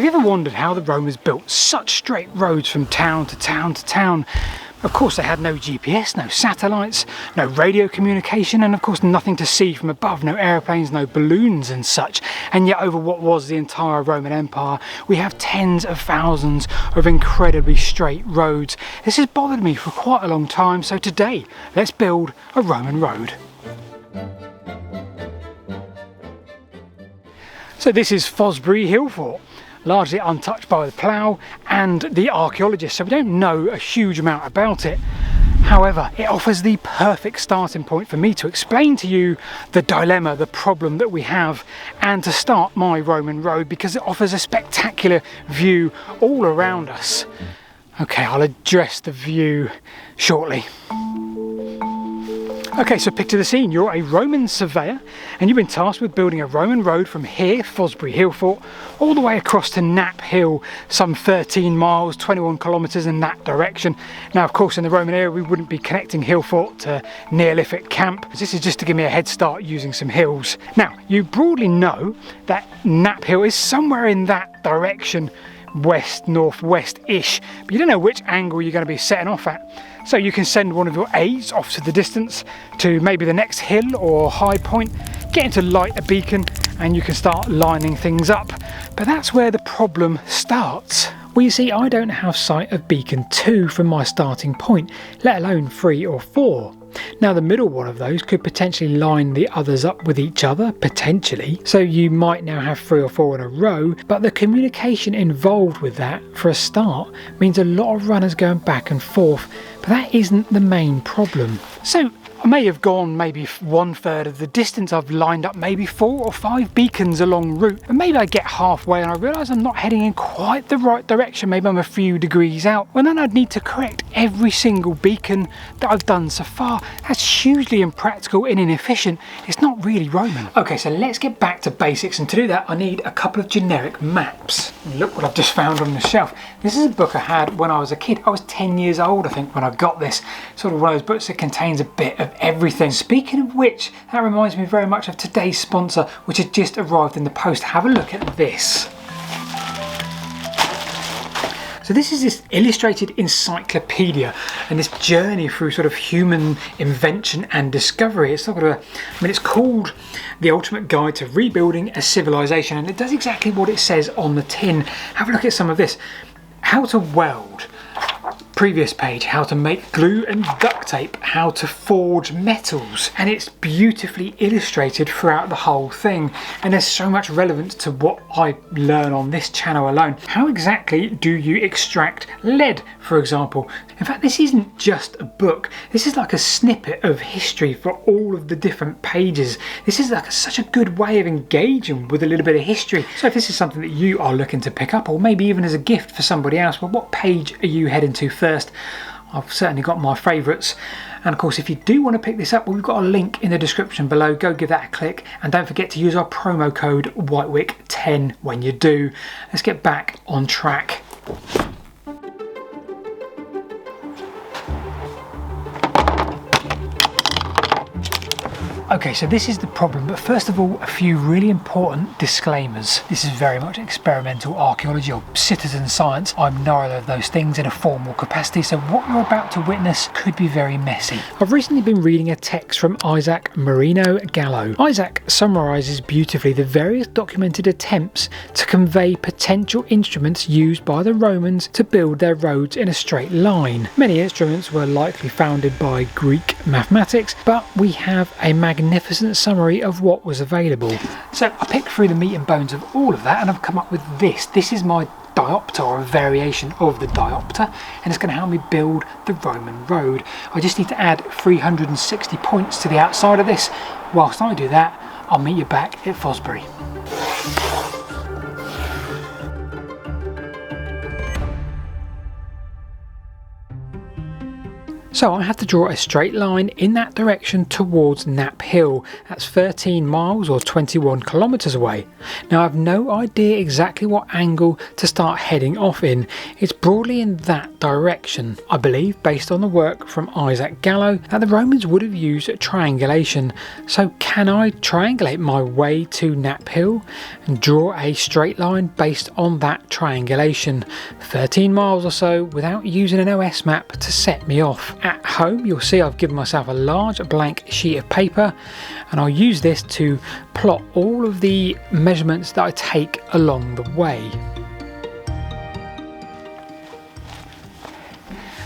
Have you ever wondered how the Romans built such straight roads from town to town to town? Of course they had no GPS, no satellites, no radio communication, and of course nothing to see from above, no aeroplanes, no balloons and such. And yet over what was the entire Roman Empire, we have tens of thousands of incredibly straight roads. This has bothered me for quite a long time, so today let's build a Roman road. So this is Fosbury Hill Fort, largely untouched by the plough and the archaeologists, so we don't know a huge amount about it. However, it offers the perfect starting point for me to explain to you the dilemma, the problem that we have, and to start my Roman road, because it offers a spectacular view all around us. Okay, I'll address the view shortly. Okay, so picture the scene. You're a Roman surveyor and you've been tasked with building a Roman road from here, Fosbury Hill Fort, all the way across to Knapp Hill, some 13 miles, 21 kilometres in that direction. Now, of course, in the Roman era, we wouldn't be connecting Hill Fort to Neolithic camp. This is just to give me a head start using some hills. Now, you broadly know that Knapp Hill is somewhere in that direction, west, northwest-ish, but you don't know which angle you're going to be setting off at. So you can send one of your aides off to the distance to maybe the next hill or high point, get him to light a beacon, and you can start lining things up. But that's where the problem starts. Well, you see, I don't have sight of beacon 2 from my starting point, let alone 3 or 4. Now, the middle one of those could potentially line the others up with each other, potentially, so you might now have 3 or 4 in a row, but the communication involved with that, for a start, means a lot of runners going back and forth, but that isn't the main problem. So I may have gone maybe 1/3 of the distance. I've lined up maybe 4 or 5 beacons along route, and maybe I get halfway and I realise I'm not heading in quite the right direction. Maybe I'm a few degrees out. Well, then I'd need to correct every single beacon that I've done so far. That's hugely impractical and inefficient. It's not really Roman. Okay, so let's get back to basics, and to do that I need a couple of generic maps. Look what I've just found on the shelf. This is a book I had when I was a kid. I was 10 years old, I think, when I got this. Sort of one of those books that contains a bit of everything. Speaking of which, that reminds me very much of today's sponsor, which has just arrived in the post. Have a look at this. So this is this illustrated encyclopedia and this journey through sort of human invention and discovery. It's sort of it's called The Ultimate Guide to Rebuilding a Civilization, and it does exactly what it says on the tin. Have a look at some of this. How to weld. Previous page, how to make glue and duct tape, how to forge metals, and it's beautifully illustrated throughout the whole thing, and there's so much relevance to what I learn on this channel alone. How exactly do you extract lead, for example? In fact, this isn't just a book, this is like a snippet of history for all of the different pages. This is like such a good way of engaging with a little bit of history. So if this is something that you are looking to pick up, or maybe even as a gift for somebody else, well, what page are you heading to first? I've certainly got my favourites, and of course if you do want to pick this up, well, we've got a link in the description below. Go give that a click, and don't forget to use our promo code Whitewick10 when you do. Let's get back on track. Okay, so this is the problem, but first of all, a few really important disclaimers. This is very much experimental archaeology or citizen science. I'm neither of those things in a formal capacity, so what you're about to witness could be very messy. I've recently been reading a text from Isaac Marino Gallo. Isaac summarises beautifully the various documented attempts to convey potential instruments used by the Romans to build their roads in a straight line. Many instruments were likely founded by Greek mathematics, but we have a magnificent summary of what was available. So I picked through the meat and bones of all of that, and I've come up with this. This is my diopter, or a variation of the diopter, and it's going to help me build the Roman road. I just need to add 360 points to the outside of this. Whilst I do that, I'll meet you back at Fosbury. So I have to draw a straight line in that direction towards Knapp Hill. That's 13 miles or 21 kilometres away. Now I have no idea exactly what angle to start heading off in. It's broadly in that direction. I believe, based on the work from Isaac Gallo, that the Romans would have used triangulation. So can I triangulate my way to Knapp Hill and draw a straight line based on that triangulation? 13 miles or so without using an OS map to set me off. At home you'll see I've given myself a large blank sheet of paper, and I'll use this to plot all of the measurements that I take along the way.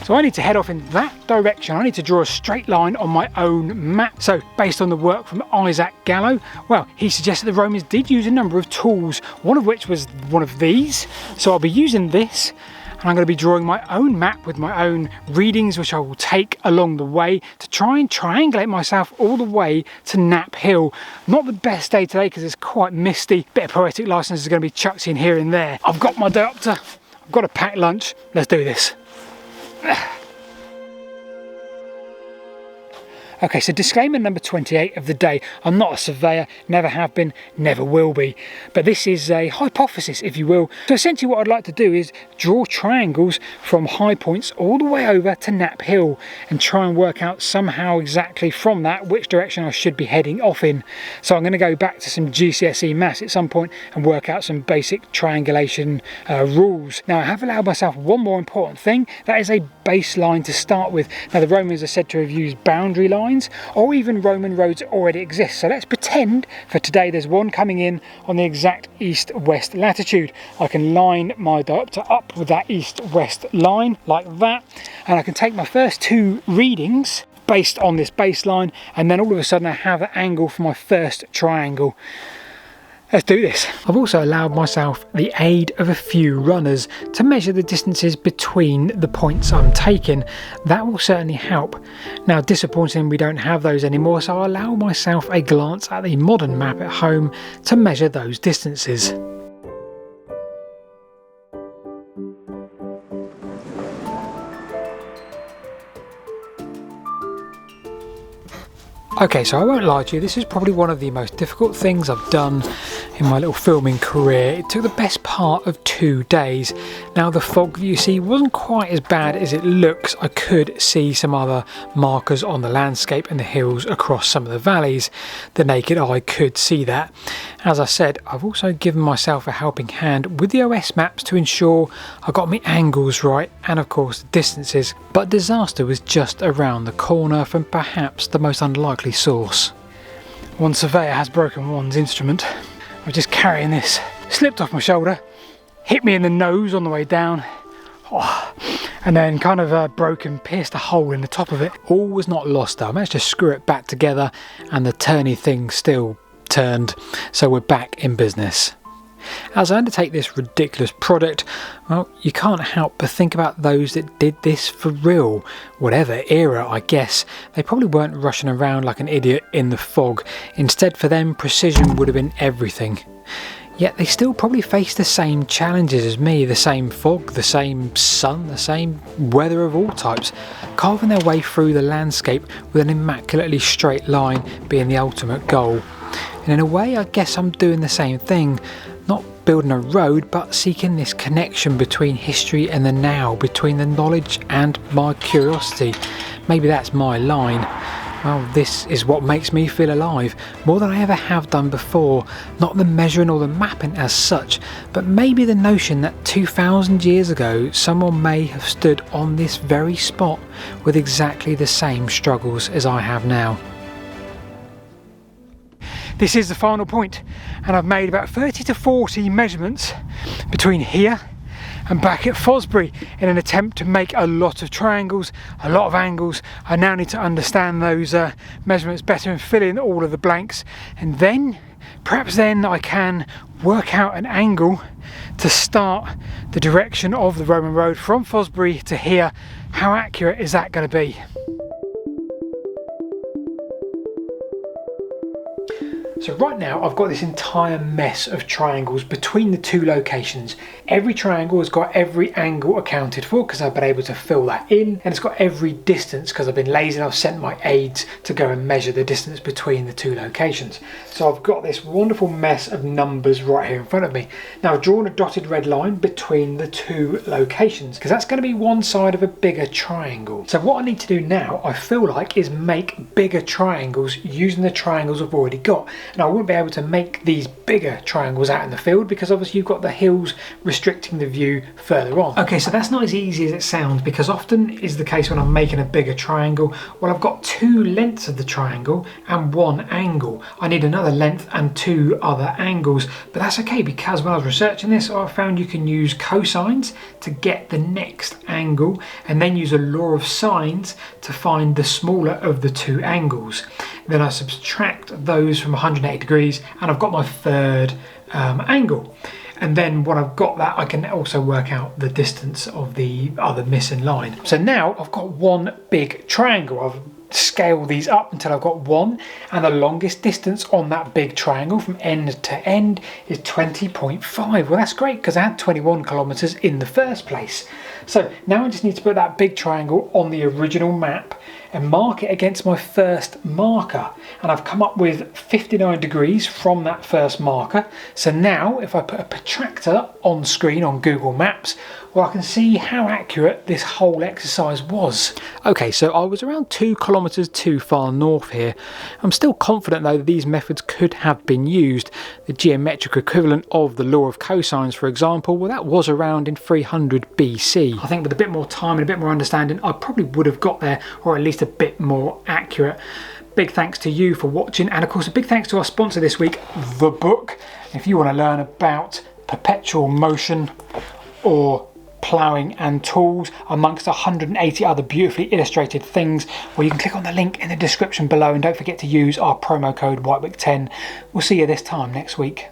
So I need to head off in that direction. I need to draw a straight line on my own map. So based on the work from Isaac Gallo, well, he suggested the Romans did use a number of tools, one of which was one of these. So I'll be using this, and I'm going to be drawing my own map with my own readings, which I will take along the way to try and triangulate myself all the way to Knapp Hill. Not the best day today because it's quite misty. Bit of poetic license is going to be chucked in here and there. I've got my diopter, I've got a packed lunch. Let's do this. Okay, so disclaimer number 28 of the day. I'm not a surveyor, never have been, never will be. But this is a hypothesis, if you will. So essentially what I'd like to do is draw triangles from high points all the way over to Knapp Hill and try and work out somehow exactly from that which direction I should be heading off in. So I'm going to go back to some GCSE maths at some point and work out some basic triangulation rules. Now I have allowed myself one more important thing. That is a baseline to start with. Now the Romans are said to have used boundary lines, or even Roman roads already exist. So let's pretend for today there's one coming in on the exact east-west latitude. I can line my diopter up with that east-west line like that, and I can take my first two readings based on this baseline, and then all of a sudden I have the angle for my first triangle. Let's do this. I've also allowed myself the aid of a few runners to measure the distances between the points I'm taking. That will certainly help. Now, disappointingly, we don't have those anymore, so I'll allow myself a glance at the modern map at home to measure those distances. Okay, so I won't lie to you, this is probably one of the most difficult things I've done in my little filming career. It took the best part of 2 days. Now the fog that you see wasn't quite as bad as it looks. I could see some other markers on the landscape and the hills across some of the valleys. The naked eye could see that. As I said, I've also given myself a helping hand with the OS maps to ensure I got my angles right and of course the distances. But disaster was just around the corner from perhaps the most unlikely source. One surveyor has broken one's instrument. I was just carrying this, slipped off my shoulder, hit me in the nose on the way down, and then kind of pierced a hole in the top of it. All was not lost though. I managed to screw it back together and the turny thing still turned, so we're back in business. As I undertake this ridiculous project, well, you can't help but think about those that did this for real. Whatever era, I guess, they probably weren't rushing around like an idiot in the fog. Instead, for them, precision would have been everything. Yet they still probably faced the same challenges as me, the same fog, the same sun, the same weather of all types, carving their way through the landscape with an immaculately straight line being the ultimate goal. And in a way, I guess I'm doing the same thing. Not building a road, but seeking this connection between history and the now, between the knowledge and my curiosity. Maybe that's my line. Well, this is what makes me feel alive, more than I ever have done before. Not the measuring or the mapping as such, but maybe the notion that 2,000 years ago someone may have stood on this very spot with exactly the same struggles as I have now. This is the final point, and I've made about 30 to 40 measurements between here and back at Fosbury in an attempt to make a lot of triangles, a lot of angles. I now need to understand those measurements better and fill in all of the blanks, and then perhaps then I can work out an angle to start the direction of the Roman road from Fosbury to here. How accurate is that going to be? So right now I've got this entire mess of triangles between the two locations. Every triangle has got every angle accounted for because I've been able to fill that in, and it's got every distance because I've been lazy and I've sent my aides to go and measure the distance between the two locations. So I've got this wonderful mess of numbers right here in front of me. Now I've drawn a dotted red line between the two locations because that's going to be one side of a bigger triangle. So what I need to do now, I feel like, is make bigger triangles using the triangles I've already got. And I wouldn't be able to make these bigger triangles out in the field because obviously you've got the hills restricting the view further on. Okay, so that's not as easy as it sounds, because often is the case when I'm making a bigger triangle, well, I've got two lengths of the triangle and one angle. I need another length and two other angles, but that's okay because when I was researching this, I found you can use cosines to get the next angle and then use a law of sines to find the smaller of the two angles. Then I subtract those from 180 degrees and I've got my third angle. And then when I've got that, I can also work out the distance of the other missing line. So now I've got one big triangle. I've scaled these up until I've got one, and the longest distance on that big triangle from end to end is 20.5. Well, that's great because I had 21 kilometers in the first place. So now I just need to put that big triangle on the original map and mark it against my first marker, and I've come up with 59 degrees from that first marker. So now if I put a protractor on screen on Google Maps, well, I can see how accurate this whole exercise was. Okay, so I was around 2 kilometers too far north here. I'm still confident though that these methods could have been used. The geometric equivalent of the law of cosines, for example, well, that was around in 300 BC. I think with a bit more time and a bit more understanding, I probably would have got there, or at least a bit more accurate. Big thanks to you for watching, and of course a big thanks to our sponsor this week, The Book. If you want to learn about perpetual motion or ploughing and tools amongst 180 other beautifully illustrated things, well, you can click on the link in the description below, and don't forget to use our promo code Whitewick10. We'll see you this time next week.